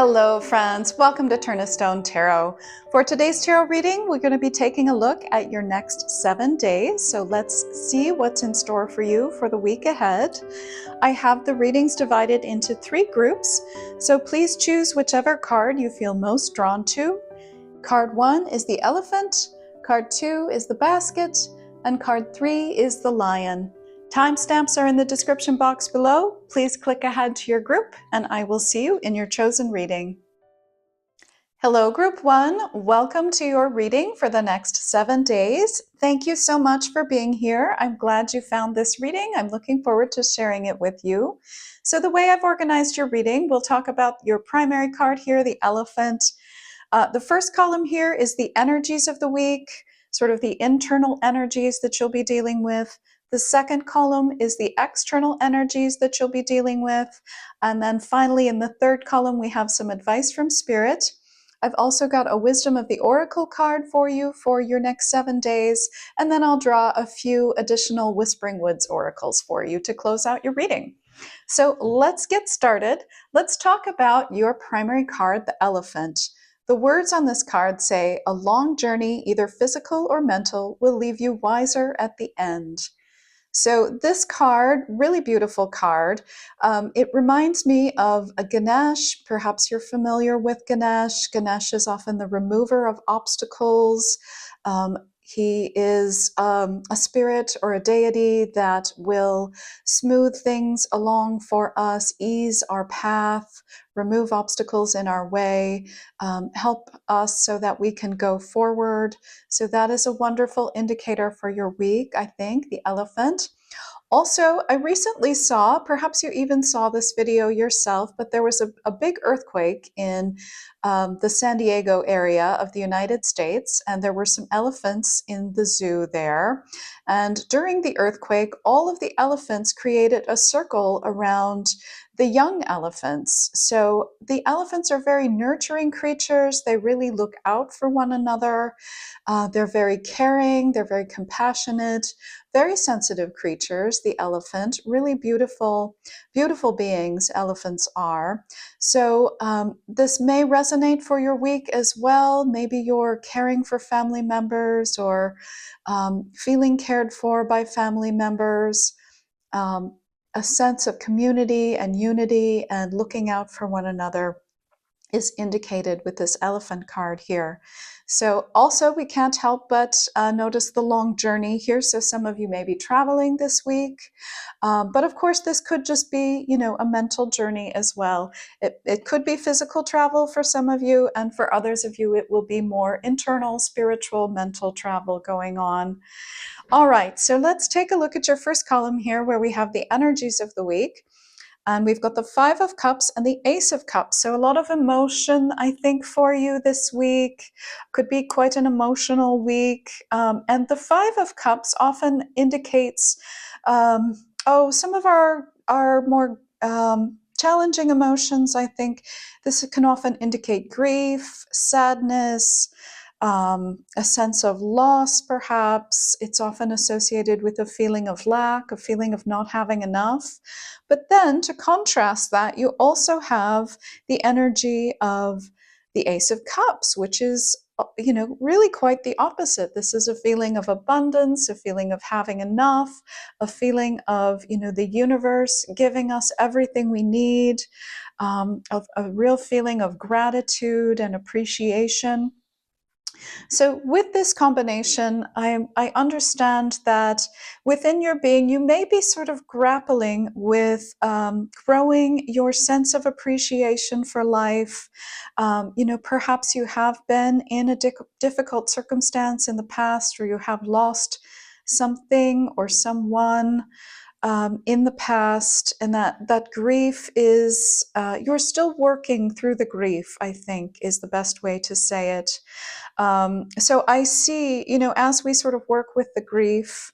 Hello friends, welcome to Turn a Stone Tarot. For today's tarot reading, we're going to be taking a look at your next 7 days. So let's see what's in store for you for the week ahead. I have the readings divided into 3 groups, so please choose whichever card you feel most drawn to. Card 1 is the elephant, card 2 is the basket, and card 3 is the lion. Timestamps are in the description box below. Please click ahead to your group and I will see you in your chosen reading. Hello Group 1, welcome to your reading for the next 7 days. Thank you so much for being here. I'm glad you found this reading. I'm looking forward to sharing it with you. So the way I've organized your reading, we'll talk about your primary card here, the elephant. The first column here is the energies of the week, sort of the internal energies that you'll be dealing with. The second column is the external energies that you'll be dealing with. And then finally, in the third column, we have some advice from Spirit. I've also got a Wisdom of the Oracle card for you for your next 7 days. And then I'll draw a few additional Whispering Woods oracles for you to close out your reading. So let's get started. Let's talk about your primary card, the elephant. The words on this card say, a long journey, either physical or mental, will leave you wiser at the end. So this card, really beautiful card, it reminds me of a Ganesh. Perhaps you're familiar with Ganesh. Ganesh is often the remover of obstacles. He is a spirit or a deity that will smooth things along for us, ease our path, remove obstacles in our way, help us so that we can go forward. So that is a wonderful indicator for your week, I think, the elephant. Also, I recently saw, perhaps you even saw this video yourself, but there was a big earthquake in the San Diego area of the United States, and there were some elephants in the zoo there. And during the earthquake, all of the elephants created a circle around the young elephants. So the elephants are very nurturing creatures. They really look out for one another. They're very caring. They're very compassionate. Very sensitive creatures, the elephant, really beautiful, beautiful beings elephants are. So this may resonate for your week as well. Maybe you're caring for family members or feeling cared for by family members. A sense of community and unity and looking out for one another is indicated with this elephant card here. So also we can't help but notice the long journey here. So some of you may be traveling this week, but of course this could just be, a mental journey as well. It could be physical travel for some of you, and for others of you it will be more internal, spiritual, mental travel going on. All right, so let's take a look at your first column here where we have the energies of the week. And we've got the 5 of Cups and the Ace of Cups. So a lot of emotion, I think, for you this week. Could be quite an emotional week. And the 5 of Cups often indicates, some of our more challenging emotions, I think. This can often indicate grief, sadness, a sense of loss, perhaps. It's often associated with a feeling of lack, a feeling of not having enough. But then to contrast that, you also have the energy of the Ace of Cups, which is, really quite the opposite. This is a feeling of abundance, a feeling of having enough, a feeling of, the universe giving us everything we need, of a real feeling of gratitude and appreciation. So with this combination, I understand that within your being, you may be sort of grappling with growing your sense of appreciation for life. Perhaps you have been in a difficult circumstance in the past, or you have lost something or someone in the past, and that grief is, you're still working through the grief, I think is the best way to say it. So I see, as we sort of work with the grief,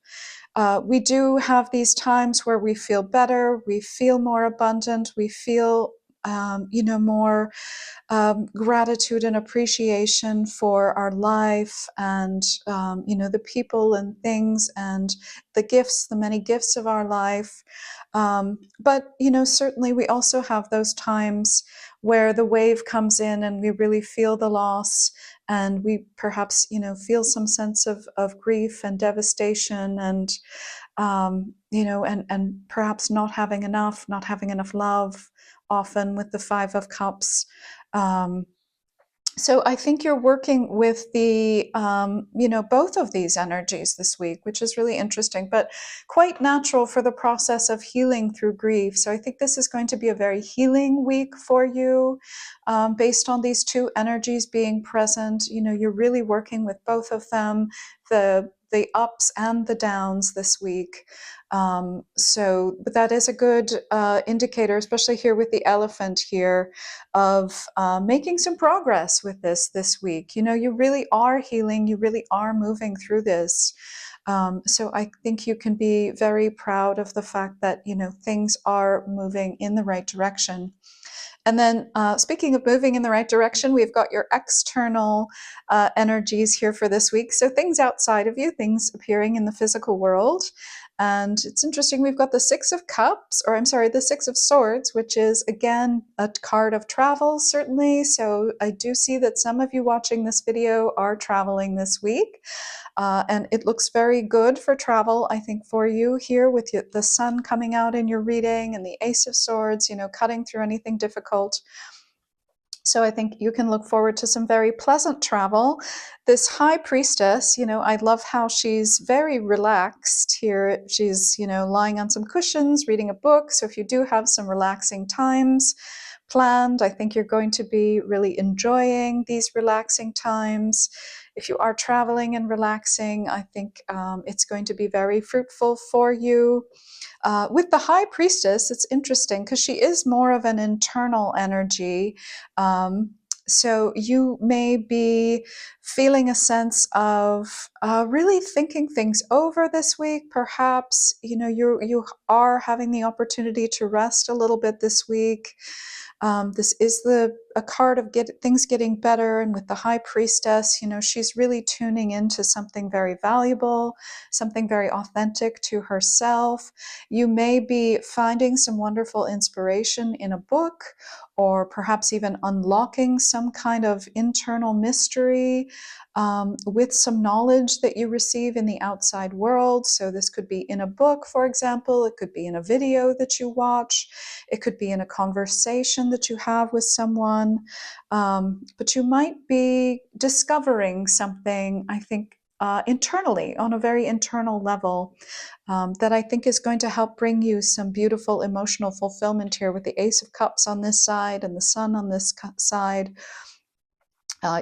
we do have these times where we feel better, we feel more abundant, we feel, more gratitude and appreciation for our life and, the people and things and the gifts, the many gifts of our life. But, certainly we also have those times where the wave comes in and we really feel the loss, and we perhaps, feel some sense of grief and devastation, and and perhaps not having enough love, often with the Five of Cups. So I think you're working with both of these energies this week, which is really interesting, but quite natural for the process of healing through grief. So I think this is going to be a very healing week for you, based on these two energies being present. You're really working with both of them, the ups and the downs this week. But that is a good indicator, especially here with the elephant here, of making some progress with this week. You really are healing, you really are moving through this. So I think you can be very proud of the fact that, things are moving in the right direction. And then speaking of moving in the right direction, we've got your external energies here for this week. So things outside of you, things appearing in the physical world. And it's interesting, we've got the Six of Cups, or I'm sorry, the Six of Swords, which is, again, a card of travel, certainly. So I do see that some of you watching this video are traveling this week. And it looks very good for travel, I think, for you here with the sun coming out in your reading and the Ace of Swords, cutting through anything difficult. So I think you can look forward to some very pleasant travel. This High Priestess, I love how she's very relaxed here. She's, lying on some cushions, reading a book. So if you do have some relaxing times planned, I think you're going to be really enjoying these relaxing times. If you are traveling and relaxing, I think it's going to be very fruitful for you. With the High Priestess, it's interesting because she is more of an internal energy. So you may be feeling a sense of really thinking things over this week. Perhaps, you are having the opportunity to rest a little bit this week. This is a card of things getting better, and with the High Priestess, she's really tuning into something very valuable, something very authentic to herself. You may be finding some wonderful inspiration in a book, or perhaps even unlocking some kind of internal mystery with some knowledge that you receive in the outside world. So this could be in a book, for example. It could be in a video that you watch. It could be in a conversation that you have with someone. But you might be discovering something, I think, internally, on a very internal level, that I think is going to help bring you some beautiful emotional fulfillment here with the Ace of Cups on this side and the Sun on this side.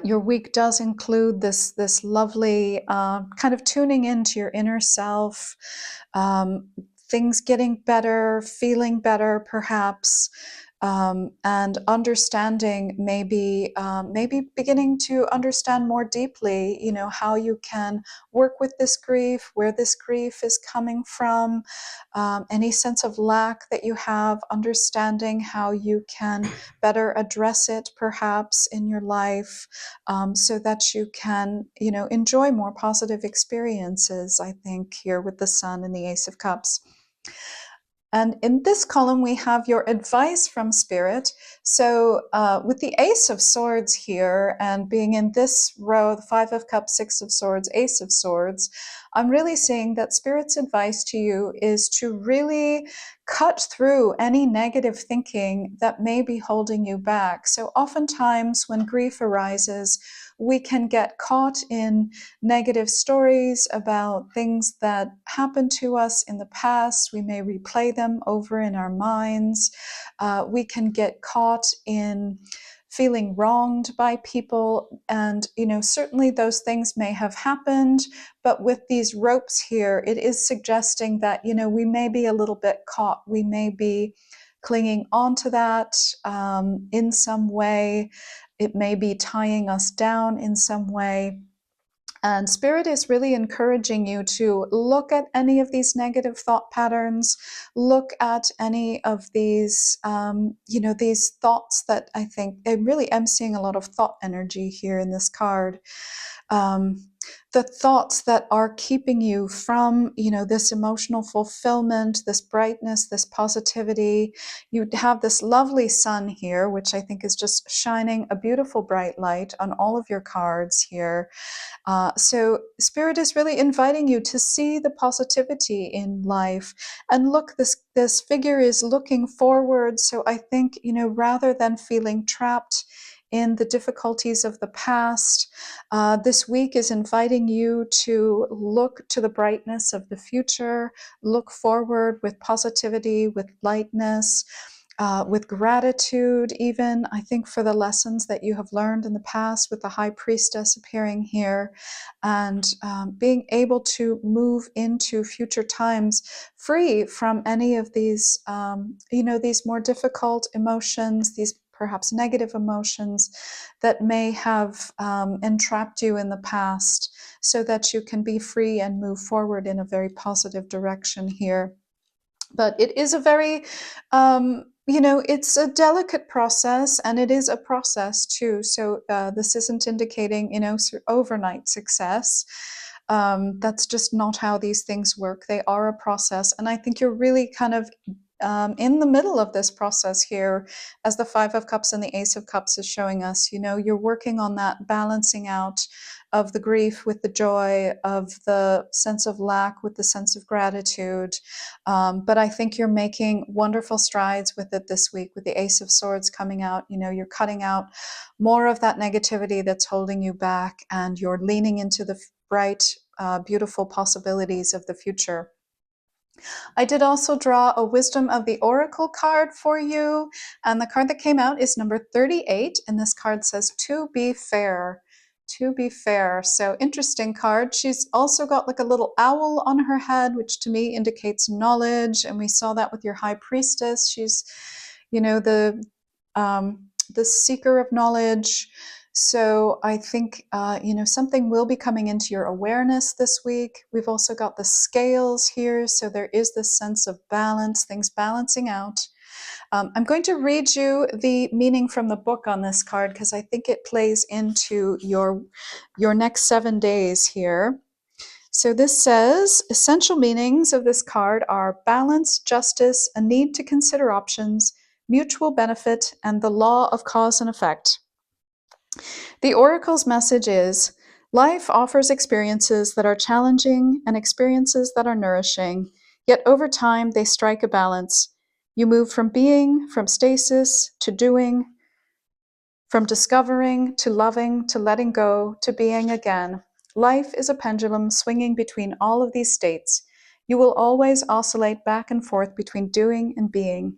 Your week does include this lovely kind of tuning into your inner self, things getting better, feeling better, perhaps, and understanding, maybe beginning to understand more deeply, how you can work with this grief, where this grief is coming from, any sense of lack that you have, understanding how you can better address it, perhaps, in your life, so that you can, enjoy more positive experiences, I think, here with the Sun and the Ace of Cups. And in this column, we have your advice from Spirit. So with the Ace of Swords here, and being in this row, the Five of Cups, Six of Swords, Ace of Swords, I'm really seeing that Spirit's advice to you is to really cut through any negative thinking that may be holding you back. So oftentimes when grief arises, we can get caught in negative stories about things that happened to us in the past. We may replay them over in our minds. We can get caught in feeling wronged by people, and certainly those things may have happened, but with these ropes here, it is suggesting that we may be a little bit caught. We may be clinging onto that in some way. It may be tying us down in some way. And Spirit is really encouraging you to look at any of these negative thought patterns, look at any of these, these thoughts that I think, I really am seeing a lot of thought energy here in this card. the thoughts that are keeping you from, this emotional fulfillment, this brightness, this positivity. You have this lovely sun here, which I think is just shining a beautiful bright light on all of your cards here. So Spirit is really inviting you to see the positivity in life. And look, this figure is looking forward. So I think, rather than feeling trapped in the difficulties of the past, this week is inviting you to look to the brightness of the future, look forward with positivity, with lightness, with gratitude, even, I think, for the lessons that you have learned in the past, with the High Priestess appearing here, and being able to move into future times free from any of these, these more difficult emotions, these perhaps negative emotions that may have entrapped you in the past, so that you can be free and move forward in a very positive direction here. But it is a very, it's a delicate process, and it is a process too. So this isn't indicating, overnight success. That's just not how these things work. They are a process. And I think you're really kind of in the middle of this process here, as the Five of Cups and the Ace of Cups is showing us. You're working on that balancing out of the grief with the joy, of the sense of lack with the sense of gratitude. But I think you're making wonderful strides with it this week, with the Ace of Swords coming out. You're cutting out more of that negativity that's holding you back, and you're leaning into the bright, beautiful possibilities of the future. I did also draw a Wisdom of the Oracle card for you, and the card that came out is number 38, and this card says, "To be fair." To be fair. So interesting card. She's also got like a little owl on her head, which to me indicates knowledge, and we saw that with your High Priestess. She's, the seeker of knowledge. So I think, something will be coming into your awareness this week. We've also got the scales here. So there is this sense of balance, things balancing out. I'm going to read you the meaning from the book on this card, because I think it plays into your next 7 days here. So this says, essential meanings of this card are balance, justice, a need to consider options, mutual benefit, and the law of cause and effect. The oracle's message is, life offers experiences that are challenging and experiences that are nourishing, yet over time they strike a balance. You move from being, from stasis, to doing, from discovering, to loving, to letting go, to being again. Life is a pendulum swinging between all of these states. You will always oscillate back and forth between doing and being.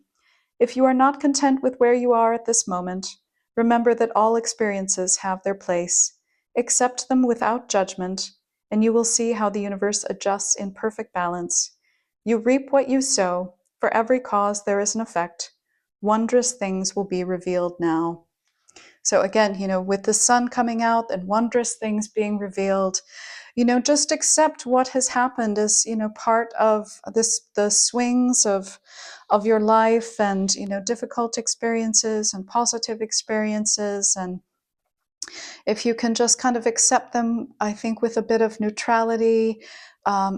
If you are not content with where you are at this moment, remember that all experiences have their place. Accept them without judgment, and you will see how the universe adjusts in perfect balance. You reap what you sow. For every cause there is an effect. Wondrous things will be revealed now. So again, with the sun coming out and wondrous things being revealed, just accept what has happened as, part of the swings of your life, and, difficult experiences and positive experiences. And if you can just kind of accept them, I think with a bit of neutrality,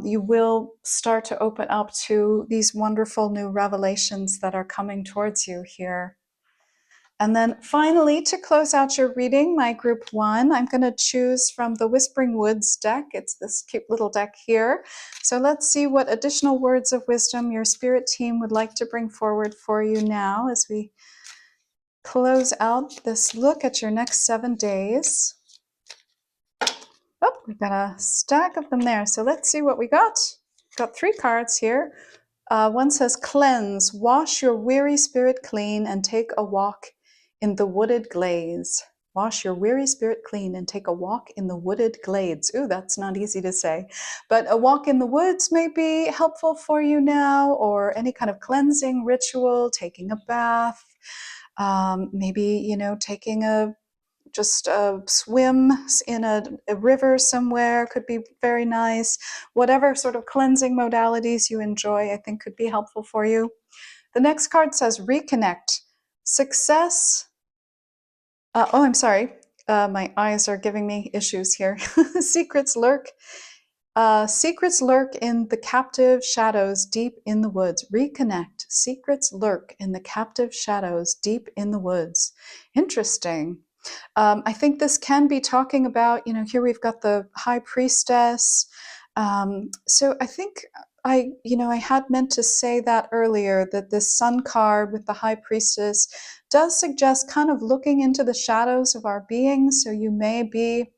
you will start to open up to these wonderful new revelations that are coming towards you here. And then finally, to close out your reading, my group 1, I'm going to choose from the Whispering Woods deck. It's this cute little deck here. So let's see what additional words of wisdom your spirit team would like to bring forward for you now as we close out this look at your next 7 days. Oh, we've got a stack of them there. So let's see what we got. Got 3 cards here. One says, cleanse, wash your weary spirit clean and take a walk in the wooded glades. Wash your weary spirit clean and take a walk in the wooded glades. Ooh, that's not easy to say. But a walk in the woods may be helpful for you now, or any kind of cleansing ritual, taking a bath, maybe, taking a swim in a river somewhere could be very nice. Whatever sort of cleansing modalities you enjoy, I think could be helpful for you. The next card says reconnect. Success. My eyes are giving me issues here. Secrets lurk in the captive shadows deep in the woods. Reconnect. Secrets lurk in the captive shadows deep in the woods. Interesting. I think this can be talking about, here we've got the high priestess. So I think I had meant to say that earlier, that this sun card with the high priestess does suggest kind of looking into the shadows of our being. So you may be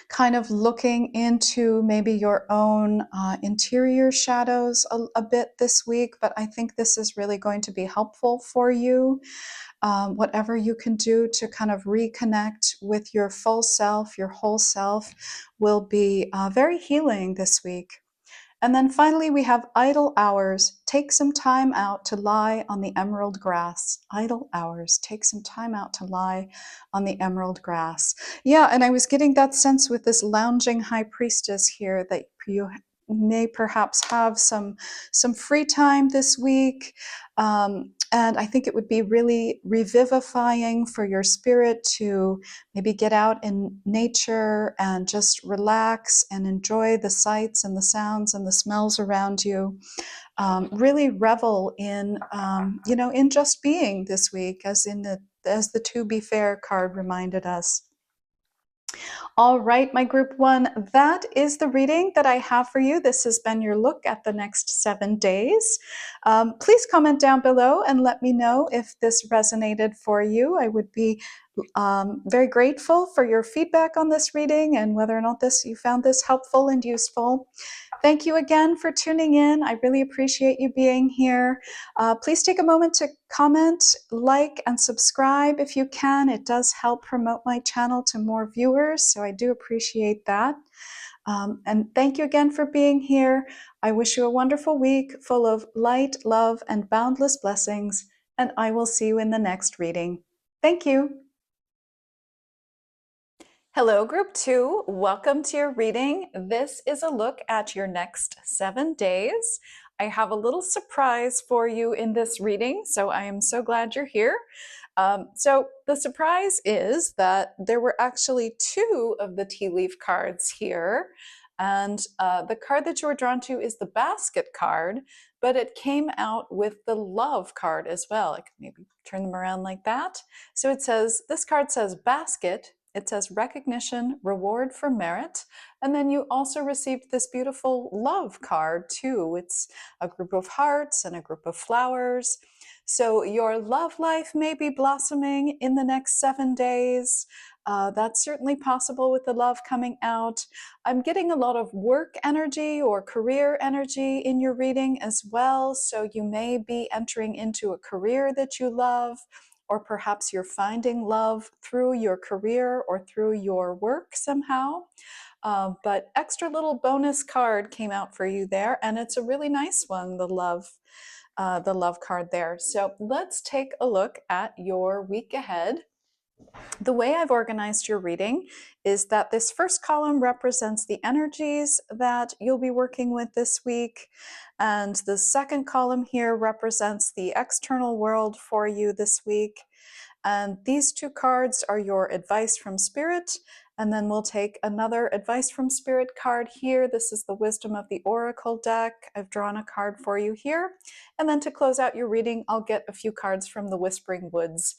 kind of looking into maybe your own interior shadows a bit this week, but I think this is really going to be helpful for you. Whatever you can do to kind of reconnect with your full self, your whole self, will be very healing this week. And then finally, we have idle hours. Take some time out to lie on the emerald grass. Idle hours. Take some time out to lie on the emerald grass. Yeah, and I was getting that sense with this lounging high priestess here that you may perhaps have some free time this week. And I think it would be really revivifying for your spirit to maybe get out in nature and just relax and enjoy the sights and the sounds and the smells around you. Really revel in, in just being this week, as the To Be Fair card reminded us. All right, my group one, that is the reading that I have for you. This has been your look at the next 7 days. Please comment down below and let me know if this resonated for you. I would be very grateful for your feedback on this reading and whether or not you found this helpful and useful. Thank you again for tuning in. I really appreciate you being here. Please take a moment to comment, like, and subscribe if you can. It does help promote my channel to more viewers, so I do appreciate that. And thank you again for being here. I wish you a wonderful week full of light, love, and boundless blessings, and I will see you in the next reading. Thank you. Hello, Group 2. Welcome to your reading. This is a look at your next 7 days. I have a little surprise for you in this reading, so I am so glad you're here. So the surprise is that there were actually 2 of the tea leaf cards here, and the card that you were drawn to is the basket card, but it came out with the love card as well. I can maybe turn them around like that. So this card says basket. It says recognition, reward for merit. And then you also received this beautiful love card too. It's a group of hearts and a group of flowers. So your love life may be blossoming in the next 7 days. That's certainly possible with the love coming out. I'm getting a lot of work energy or career energy in your reading as well. So you may be entering into a career that you love, or perhaps you're finding love through your career or through your work somehow. But extra little bonus card came out for you there, and it's a really nice one, the love card there. So let's take a look at your week ahead. The way I've organized your reading is that this first column represents the energies that you'll be working with this week. And the second column here represents the external world for you this week. And these 2 cards are your advice from Spirit. And then we'll take another advice from Spirit card here. This is the Wisdom of the Oracle deck. I've drawn a card for you here. And then to close out your reading, I'll get a few cards from the Whispering Woods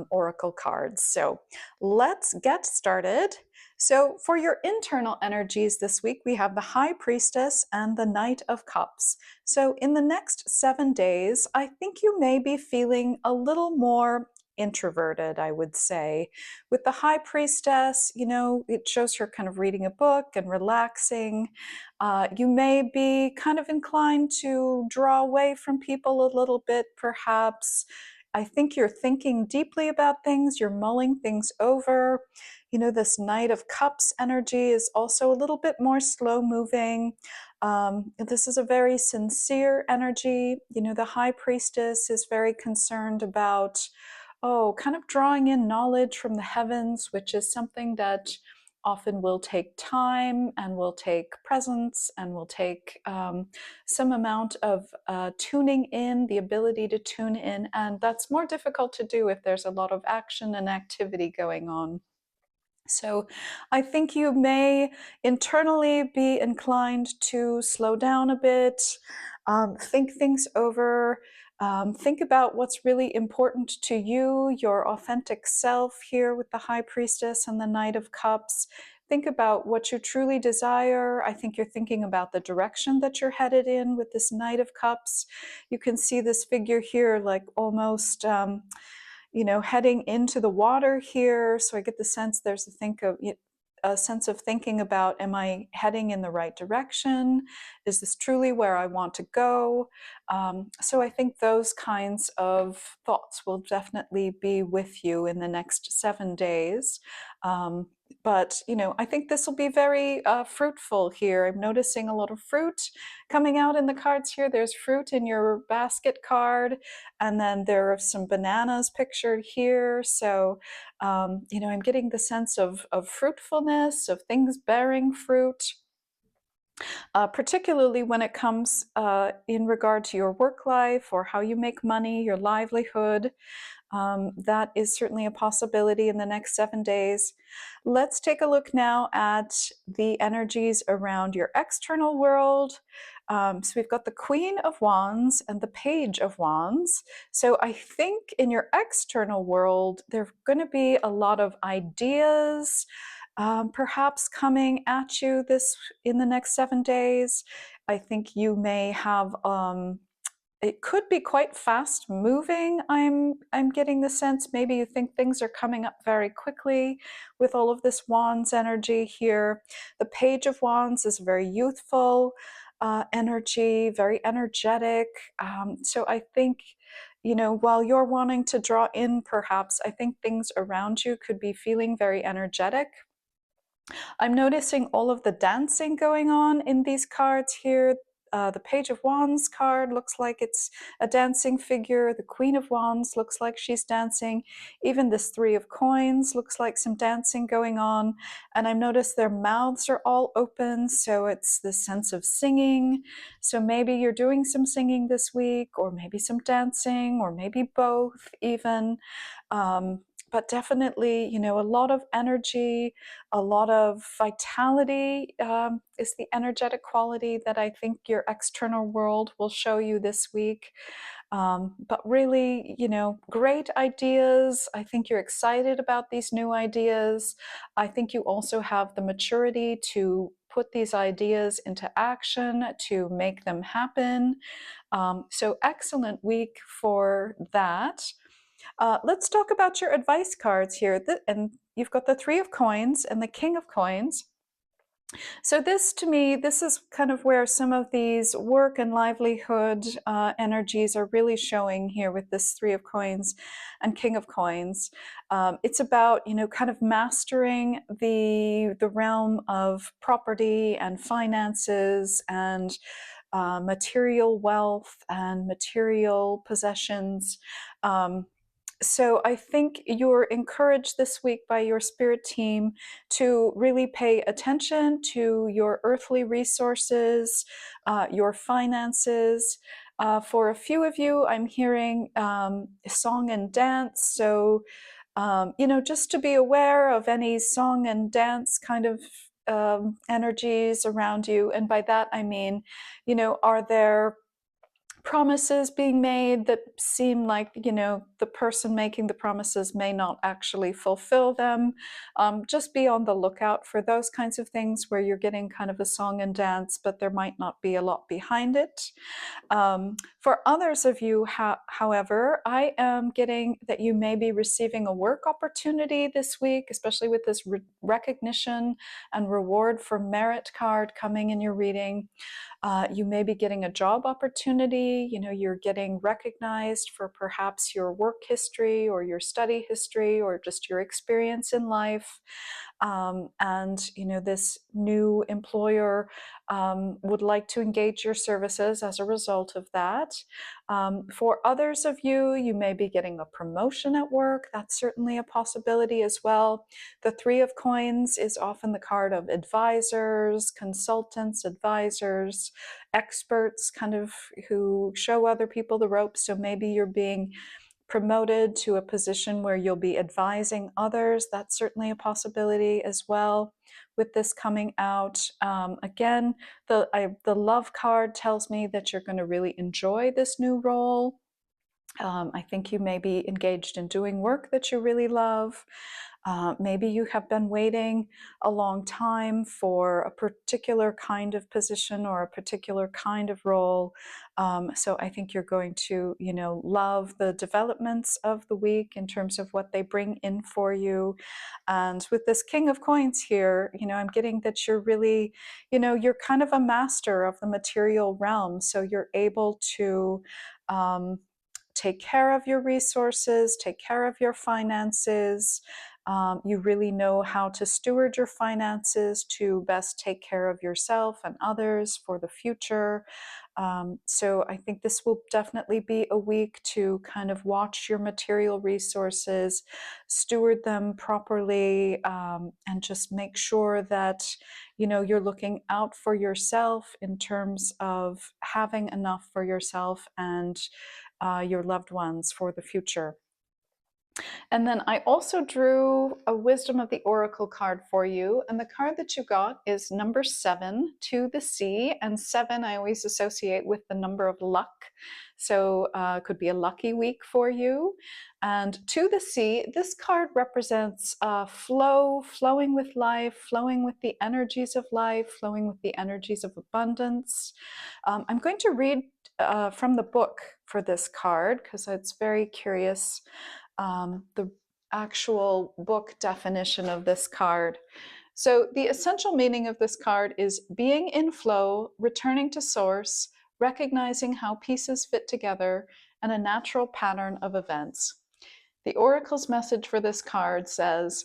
Oracle cards. So let's get started. So for your internal energies this week, we have the High Priestess and the Knight of Cups. So in the next 7 days, I think you may be feeling a little more introverted, I would say. With the High Priestess, it shows her kind of reading a book and relaxing. You may be kind of inclined to draw away from people a little bit, perhaps. I think you're thinking deeply about things, you're mulling things over. This Knight of Cups energy is also a little bit more slow moving. This is a very sincere energy. The High Priestess is very concerned about kind of drawing in knowledge from the heavens, which is something that often will take time and will take presence and will take some amount of tuning in, the ability to tune in. And that's more difficult to do if there's a lot of action and activity going on. So I think you may internally be inclined to slow down a bit, think things over, think about what's really important to you, your authentic self here with the High Priestess and the Knight of Cups. Think about what you truly desire. I think you're thinking about the direction that you're headed in with this Knight of Cups. You can see this figure here, like almost heading into the water here. So I get the sense there's a sense of thinking about, am I heading in the right direction? Is this truly where I want to go? So I think those kinds of thoughts will definitely be with you in the next 7 days. But I think this will be very fruitful here. I'm noticing a lot of fruit coming out in the cards here. There's fruit in your basket card, and then there are some bananas pictured here. So, I'm getting the sense of fruitfulness, of things bearing fruit. Particularly when it comes in regard to your work life or how you make money, your livelihood. That is certainly a possibility in the next 7 days. Let's take a look now at the energies around your external world. So we've got the Queen of Wands and the Page of Wands. So I think in your external world, there are going to be a lot of ideas, perhaps coming at you in the next 7 days. I think you may have it could be quite fast moving. I'm getting the sense maybe you think things are coming up very quickly with all of this Wands energy here. The Page of Wands is very youthful energy, very energetic. So I think, while you're wanting to draw in, perhaps, I think things around you could be feeling very energetic. I'm noticing all of the dancing going on in these cards here. The Page of Wands card looks like it's a dancing figure. The Queen of Wands looks like she's dancing. Even this Three of Coins looks like some dancing going on. And I've noticed their mouths are all open, so it's this sense of singing. So maybe you're doing some singing this week, or maybe some dancing, or maybe both even. But definitely, a lot of energy, a lot of vitality is the energetic quality that I think your external world will show you this week. But really, great ideas. I think you're excited about these new ideas. I think you also have the maturity to put these ideas into action, to make them happen. So excellent week for that. Let's talk about your advice cards here. And you've got the Three of Coins and the King of Coins. So this, to me, this is kind of where some of these work and livelihood energies are really showing here with this Three of Coins and King of Coins. It's about, kind of mastering the realm of property and finances and material wealth and material possessions. So I think you're encouraged this week by your spirit team to really pay attention to your earthly resources, your finances. For a few of you, I'm hearing song and dance. So, just to be aware of any song and dance kind of energies around you. And by that, I mean, are there promises being made that seem like the person making the promises may not actually fulfill them? Just be on the lookout for those kinds of things where you're getting kind of a song and dance, but there might not be a lot behind it. For others of you, however, I am getting that you may be receiving a work opportunity this week, especially with this recognition and reward for merit card coming in your reading. You may be getting a job opportunity. You're getting recognized for perhaps your work history or your study history or just your experience in life. And this new employer would like to engage your services as a result of that. For others of you, you may be getting a promotion at work. That's certainly a possibility as well. The Three of Coins is often the card of advisors, consultants, advisors, experts, kind of who show other people the ropes. So maybe you're being promoted to a position where you'll be advising others. That's certainly a possibility as well with this coming out. Again, the love card tells me that you're going to really enjoy this new role. I think you may be engaged in doing work that you really love. Maybe you have been waiting a long time for a particular kind of position or a particular kind of role. So I think you're going to, love the developments of the week in terms of what they bring in for you. And with this King of Coins here, I'm getting that you're really, you're kind of a master of the material realm. So you're able to take care of your resources, take care of your finances. You really know how to steward your finances to best take care of yourself and others for the future. So I think this will definitely be a week to kind of watch your material resources, steward them properly, and just make sure that you're looking out for yourself in terms of having enough for yourself and your loved ones for the future. And then I also drew a Wisdom of the Oracle card for you. And the card that you got is number 7, to the sea. And 7 I always associate with the number of luck. So it could be a lucky week for you. And to the sea, this card represents flowing with life, flowing with the energies of life, flowing with the energies of abundance. I'm going to read from the book for this card because it's very curious. The actual book definition of this card. So the essential meaning of this card is being in flow, returning to source, recognizing how pieces fit together, and a natural pattern of events. The Oracle's message for this card says,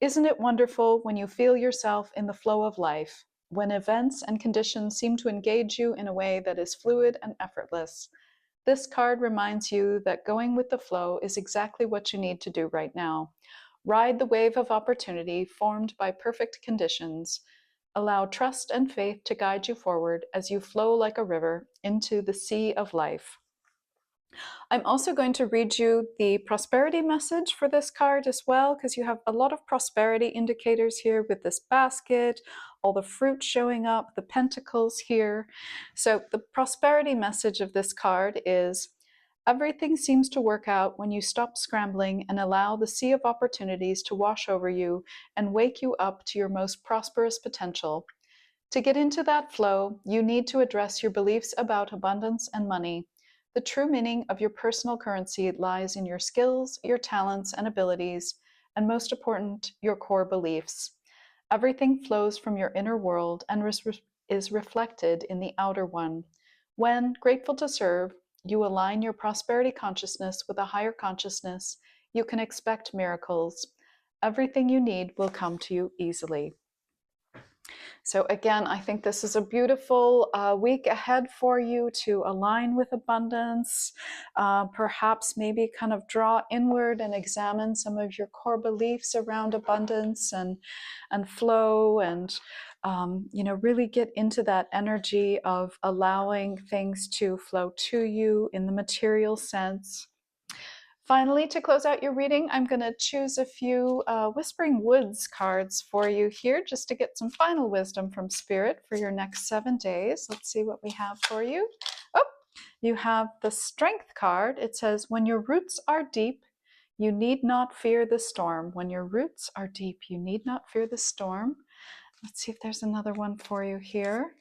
"Isn't it wonderful when you feel yourself in the flow of life, when events and conditions seem to engage you in a way that is fluid and effortless? This card reminds you that going with the flow is exactly what you need to do right now. Ride the wave of opportunity formed by perfect conditions. Allow trust and faith to guide you forward as you flow like a river into the sea of life." I'm also going to read you the prosperity message for this card as well, because you have a lot of prosperity indicators here with this basket, all the fruit showing up, the pentacles here. So the prosperity message of this card is, everything seems to work out when you stop scrambling and allow the sea of opportunities to wash over you and wake you up to your most prosperous potential. To get into that flow, you need to address your beliefs about abundance and money. The true meaning of your personal currency lies in your skills, your talents and abilities, and most important, your core beliefs. Everything flows from your inner world and is reflected in the outer one. When, grateful to serve, you align your prosperity consciousness with a higher consciousness, you can expect miracles. Everything you need will come to you easily. So again, I think this is a beautiful week ahead for you to align with abundance, perhaps maybe kind of draw inward and examine some of your core beliefs around abundance and flow, and really get into that energy of allowing things to flow to you in the material sense. Finally, to close out your reading, I'm going to choose a few Whispering Woods cards for you here, just to get some final wisdom from Spirit for your next 7 days. Let's see what we have for you. Oh, you have the Strength card. It says, when your roots are deep, you need not fear the storm. When your roots are deep, you need not fear the storm. Let's see if there's another one for you here.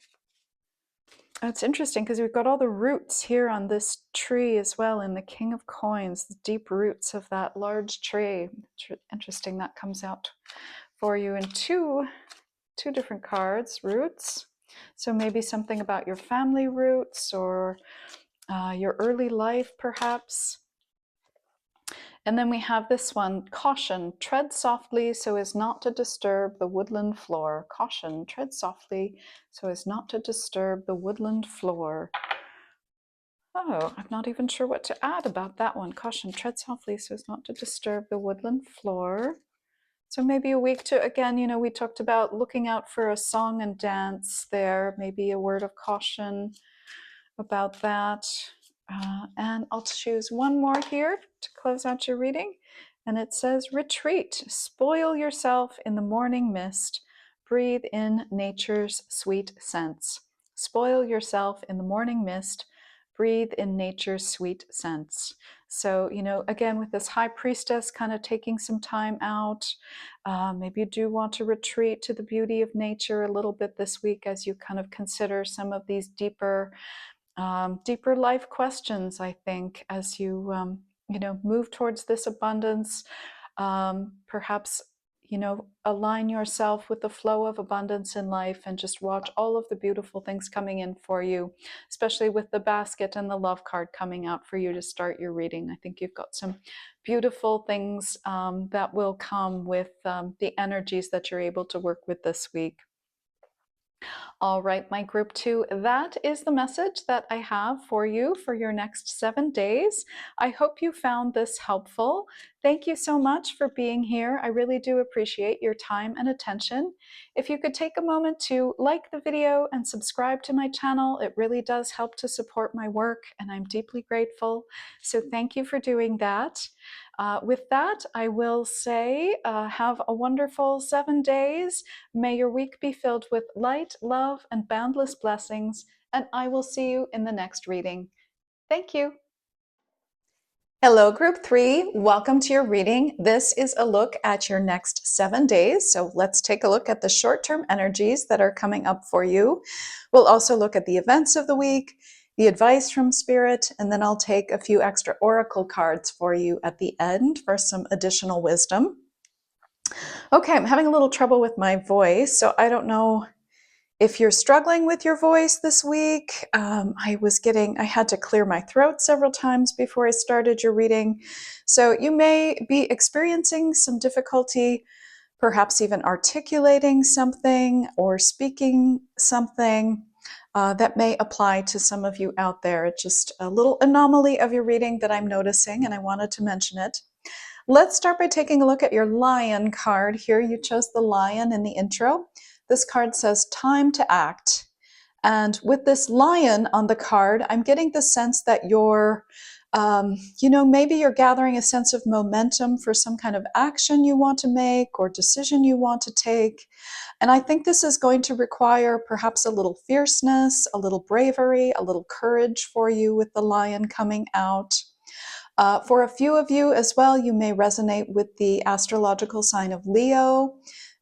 Oh, it's interesting because we've got all the roots here on this tree as well in the King of Coins, the deep roots of that large tree. It's interesting that comes out for you in two different cards, roots. So maybe something about your family roots or your early life perhaps. And then we have this one, caution, tread softly so as not to disturb the woodland floor. Caution, tread softly so as not to disturb the woodland floor. Oh, I'm not even sure what to add about that one. Caution, tread softly so as not to disturb the woodland floor. So maybe a week to, again, we talked about looking out for a song and dance there, maybe a word of caution about that. And I'll choose one more here to close out your reading. And it says, retreat, spoil yourself in the morning mist, breathe in nature's sweet scents. Spoil yourself in the morning mist, breathe in nature's sweet scents. So, again, with this high priestess kind of taking some time out, maybe you do want to retreat to the beauty of nature a little bit this week as you kind of consider some of these deeper life questions, I think, as you move towards this abundance. Perhaps align yourself with the flow of abundance in life and just watch all of the beautiful things coming in for you, especially with the basket and the love card coming out for you to start your reading. I think you've got some beautiful things that will come with the energies that you're able to work with this week. All right, my group 2, that is the message that I have for you for your next 7 days. I hope you found this helpful. Thank you so much for being here. I really do appreciate your time and attention. If you could take a moment to like the video and subscribe to my channel, it really does help to support my work, and I'm deeply grateful. So thank you for doing that. With that, I will say have a wonderful 7 days. May your week be filled with light, love, and boundless blessings, and I will see you in the next reading. Thank you. Hello, Group 3. Welcome to your reading. This is a look at your next 7 days. So let's take a look at the short-term energies that are coming up for you. We'll also look at the events of the week, the advice from Spirit, and then I'll take a few extra oracle cards for you at the end for some additional wisdom. Okay, I'm having a little trouble with my voice, so I don't know if you're struggling with your voice this week. I had to clear my throat several times before I started your reading. So you may be experiencing some difficulty, perhaps even articulating something or speaking something. That may apply to some of you out there. It's just a little anomaly of your reading that I'm noticing, and I wanted to mention it. Let's start by taking a look at your Lion card here. You chose the Lion in the intro. This card says time to act. And with this lion on the card, I'm getting the sense that you're, maybe you're gathering a sense of momentum for some kind of action you want to make or decision you want to take. And I think this is going to require perhaps a little fierceness, a little bravery, a little courage for you with the lion coming out. For a few of you as well, you may resonate with the astrological sign of Leo.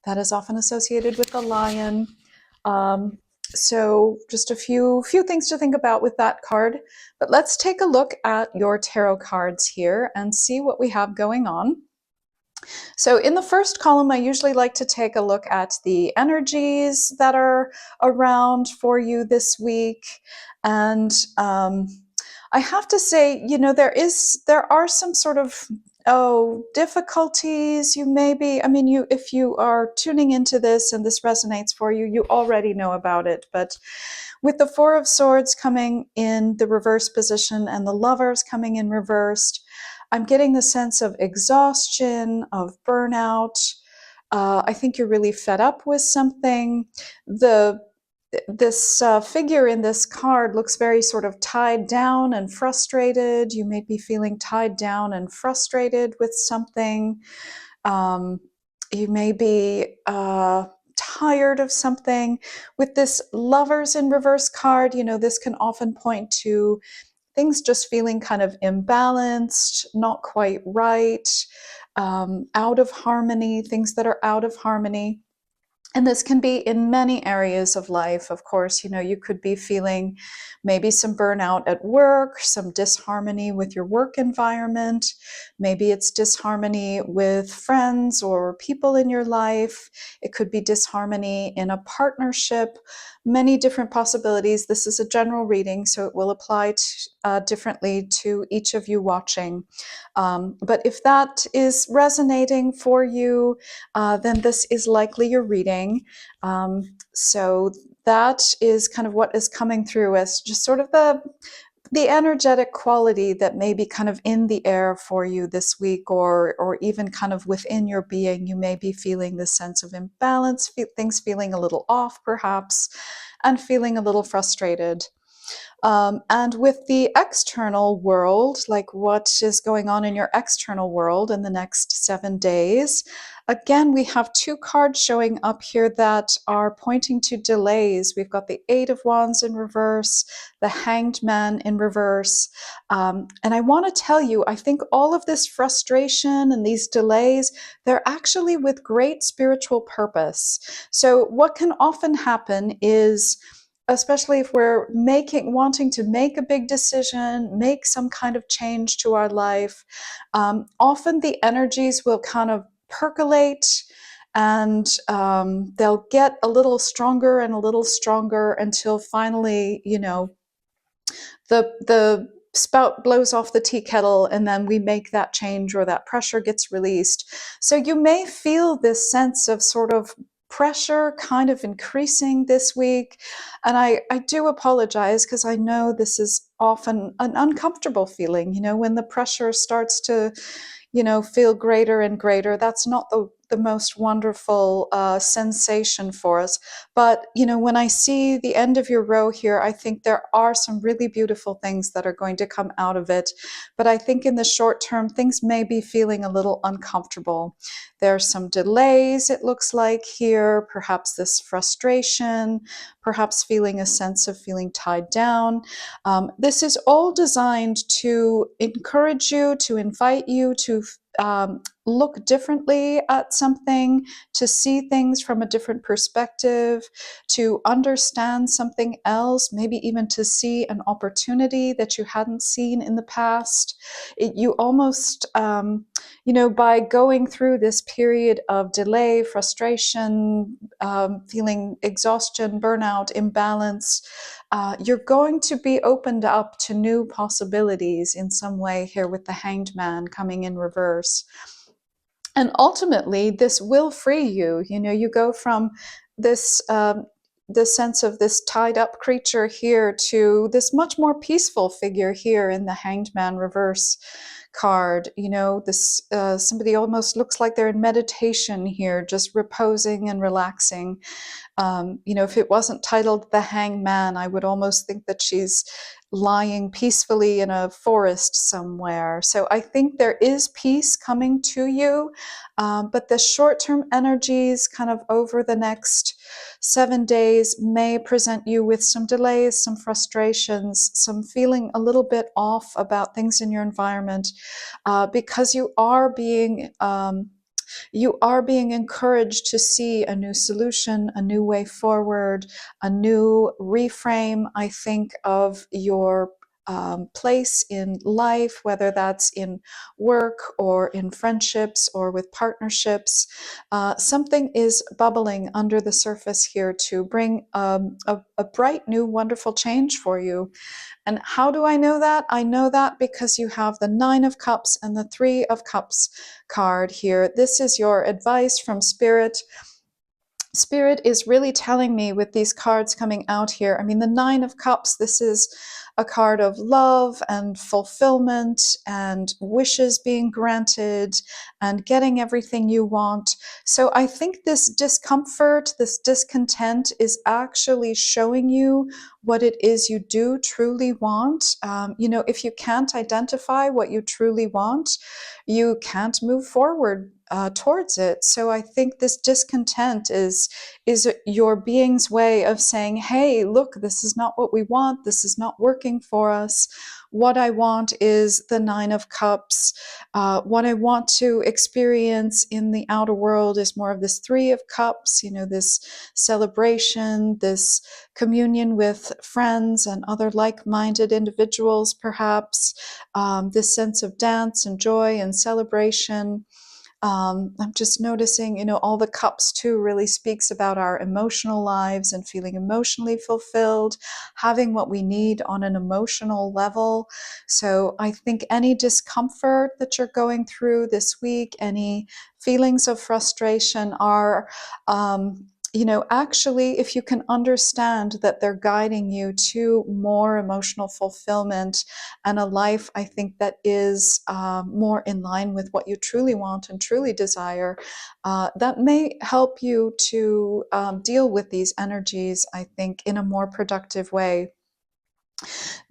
That is often associated with the lion. So just a few things to think about with that card. But let's take a look at your tarot cards here and see what we have going on. So in the first column, I usually like to take a look at the energies that are around for you this week. And I have to say, there are some sort of difficulties. If you are tuning into this and this resonates for you, you already know about it. But with the Four of Swords coming in the reverse position and the Lovers coming in reversed, I'm getting the sense of exhaustion, of burnout. I think you're really fed up with something. This figure in this card looks very sort of tied down and frustrated. You may be feeling tied down and frustrated with something. You may be tired of something. With this Lovers in reverse card, this can often point to things just feeling kind of imbalanced, not quite right, out of harmony, things that are out of harmony. And this can be in many areas of life. Of course, you could be feeling maybe some burnout at work, some disharmony with your work environment. Maybe it's disharmony with friends or people in your life. It could be disharmony in a partnership. Many different possibilities. This is a general reading, so it will apply differently to each of you watching. But if that is resonating for you, then this is likely your reading. So that is kind of what is coming through as just sort of the energetic quality that may be kind of in the air for you this week, or even kind of within your being. You may be feeling this sense of imbalance, things feeling a little off perhaps, and feeling a little frustrated. And with the external world, like what is going on in your external world in the next 7 days, again, we have two cards showing up here that are pointing to delays. We've got the Eight of Wands in reverse, the Hanged Man in reverse. And I want to tell you, I think all of this frustration and these delays, they're actually with great spiritual purpose. So what can often happen is, especially if we're wanting to make a big decision, make some kind of change to our life, often the energies will kind of percolate, and they'll get a little stronger and a little stronger until finally, the spout blows off the tea kettle, and then we make that change, or that pressure gets released. So you may feel this sense of sort of pressure kind of increasing this week. And I do apologize, because I know this is often an uncomfortable feeling, when the pressure starts to feel greater and greater. That's not the most wonderful sensation for us. But, when I see the end of your row here, I think there are some really beautiful things that are going to come out of it. But I think in the short term, things may be feeling a little uncomfortable. There are some delays, it looks like here, perhaps this frustration, perhaps feeling a sense of feeling tied down. This is all designed to encourage you, to invite you to look differently at something, to see things from a different perspective, to understand something else, maybe even to see an opportunity that you hadn't seen in the past. You almost, by going through this period of delay, frustration, feeling exhaustion, burnout, imbalance, you're going to be opened up to new possibilities in some way here with the Hanged Man coming in reverse. And ultimately, this will free you. You go from this sense of this tied up creature here to this much more peaceful figure here in the Hanged Man reverse card. This somebody almost looks like they're in meditation here, just reposing and relaxing. If it wasn't titled The Hanged Man, I would almost think that she's lying peacefully in a forest somewhere. So I think there is peace coming to you, but the short-term energies kind of over the next 7 days may present you with some delays, some frustrations, some feeling a little bit off about things in your environment, because you are being encouraged to see a new solution, a new way forward, a new reframe, I think, of your place in life, whether that's in work or in friendships or with partnerships. Something is bubbling under the surface here to bring a bright, new, wonderful change for you. And how do I know that? I know that because you have the Nine of Cups and the Three of Cups card here. This is your advice from Spirit. Spirit is really telling me with these cards coming out here. I mean, the Nine of Cups, this is a card of love and fulfillment and wishes being granted and getting everything you want. So I think this discomfort, this discontent is actually showing you what it is you do truly want. If you can't identify what you truly want, you can't move forward towards it. So I think this discontent is your being's way of saying, hey, look, this is not what we want. This is not working for us. What I want is the Nine of Cups. What I want to experience in the outer world is more of this Three of Cups, this celebration, this communion with friends and other like-minded individuals, perhaps, this sense of dance and joy and celebration. I'm just noticing, all the cups too really speaks about our emotional lives and feeling emotionally fulfilled, having what we need on an emotional level. So I think any discomfort that you're going through this week, any feelings of frustration are, actually, if you can understand that they're guiding you to more emotional fulfillment and a life, I think, that is more in line with what you truly want and truly desire, that may help you to deal with these energies, I think, in a more productive way.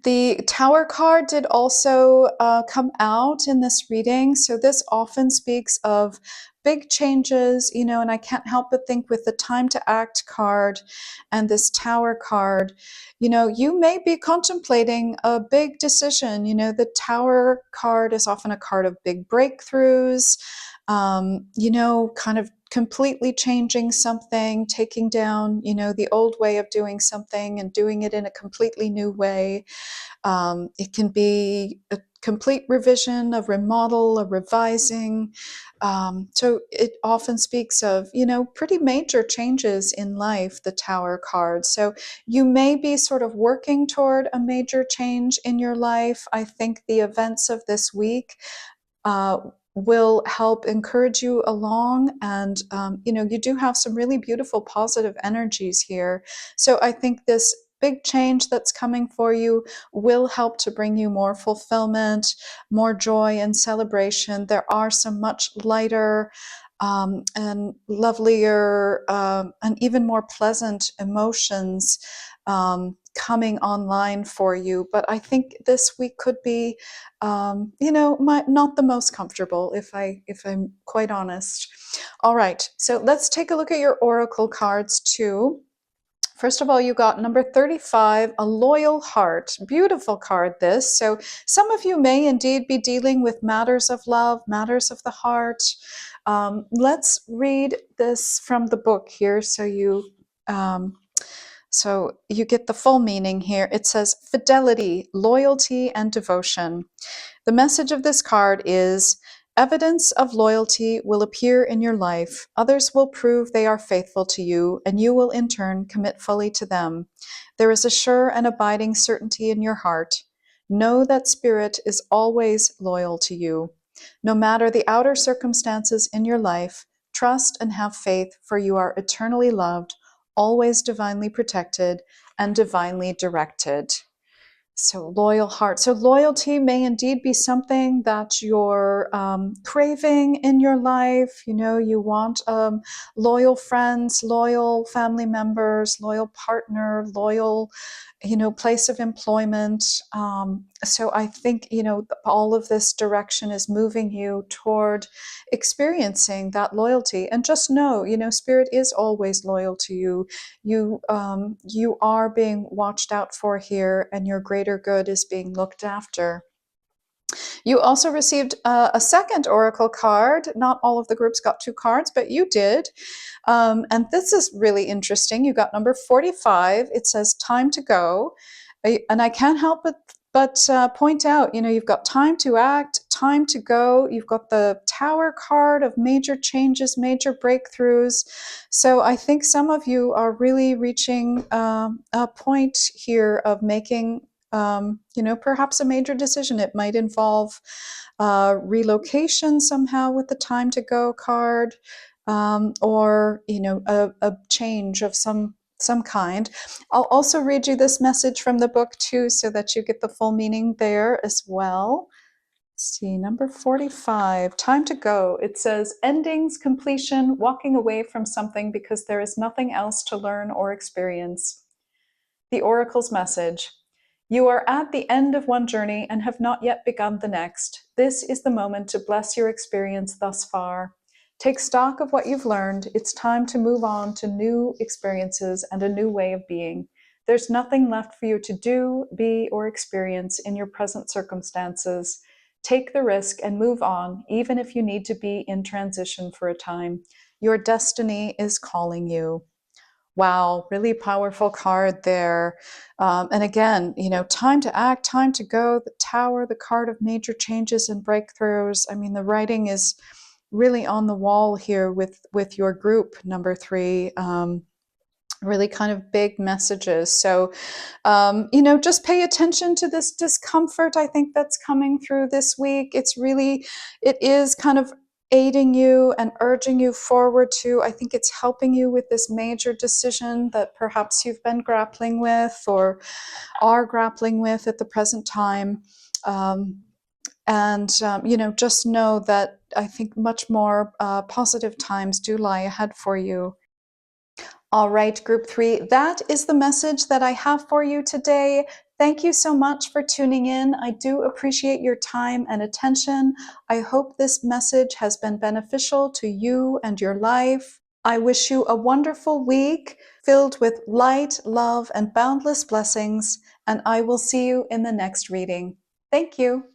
The Tower card did also come out in this reading. So this often speaks of big changes, and I can't help but think with the Time to Act card and this Tower card, you may be contemplating a big decision. The Tower card is often a card of big breakthroughs, kind of completely changing something, taking down, the old way of doing something and doing it in a completely new way. It can be a complete revision, a remodel, a revising. So it often speaks of, pretty major changes in life, the Tower card. So you may be sort of working toward a major change in your life. I think the events of this week uh, will help encourage you along. And, you do have some really beautiful positive energies here. So I think this big change that's coming for you will help to bring you more fulfillment, more joy and celebration. There are some much lighter and lovelier and even more pleasant emotions coming online for you. But I think this week could be not the most comfortable, if I'm quite honest. All right, so let's take a look at your oracle cards too. First of all, you got number 35, a loyal heart. Beautiful card, this. So some of you may indeed be dealing with matters of love, matters of the heart. Let's read this from the book here so you get the full meaning here. It says fidelity, loyalty, and devotion. The message of this card is evidence of loyalty will appear in your life. Others will prove they are faithful to you, and you will in turn commit fully to them. There is a sure and abiding certainty in your heart. Know that Spirit is always loyal to you. No matter the outer circumstances in your life, trust and have faith, for you are eternally loved, always divinely protected, and divinely directed. So, loyal heart. So, loyalty may indeed be something that you're craving in your life. You want loyal friends, loyal family members, loyal partner, loyal, place of employment. So, I think, all of this direction is moving you toward experiencing that loyalty. And just know, Spirit is always loyal to you. You are being watched out for here, and your greater good is being looked after. You also received a second oracle card. Not all of the groups got 2 cards, but you did. And this is really interesting. You got number 45. It says time to go. And I can't help but point out, you've got time to act, time to go. You've got the Tower card of major changes, major breakthroughs. So I think some of you are really reaching a point here of making perhaps a major decision. It might involve relocation somehow with the time to go card, or a change of some kind. I'll also read you this message from the book too, so that you get the full meaning there as well. Let's see, number 45, time to go. It says endings, completion, walking away from something because there is nothing else to learn or experience. The oracle's message. You are at the end of one journey and have not yet begun the next. This is the moment to bless your experience thus far. Take stock of what you've learned. It's time to move on to new experiences and a new way of being. There's nothing left for you to do, be, or experience in your present circumstances. Take the risk and move on, even if you need to be in transition for a time. Your destiny is calling you. Wow, really powerful card there. And again, time to act, time to go, the Tower, the card of major changes and breakthroughs. I mean, the writing is really on the wall here with your group, number 3. Really kind of big messages. So, just pay attention to this discomfort, I think, that's coming through this week. It is kind of aiding you and urging you forward to, I think it's helping you with this major decision that perhaps you've been grappling with or are grappling with at the present time. Just know that I think much more positive times do lie ahead for you. All right, group 3, that is the message that I have for you today. Thank you so much for tuning in. I do appreciate your time and attention. I hope this message has been beneficial to you and your life. I wish you a wonderful week filled with light, love, and boundless blessings, and I will see you in the next reading. Thank you.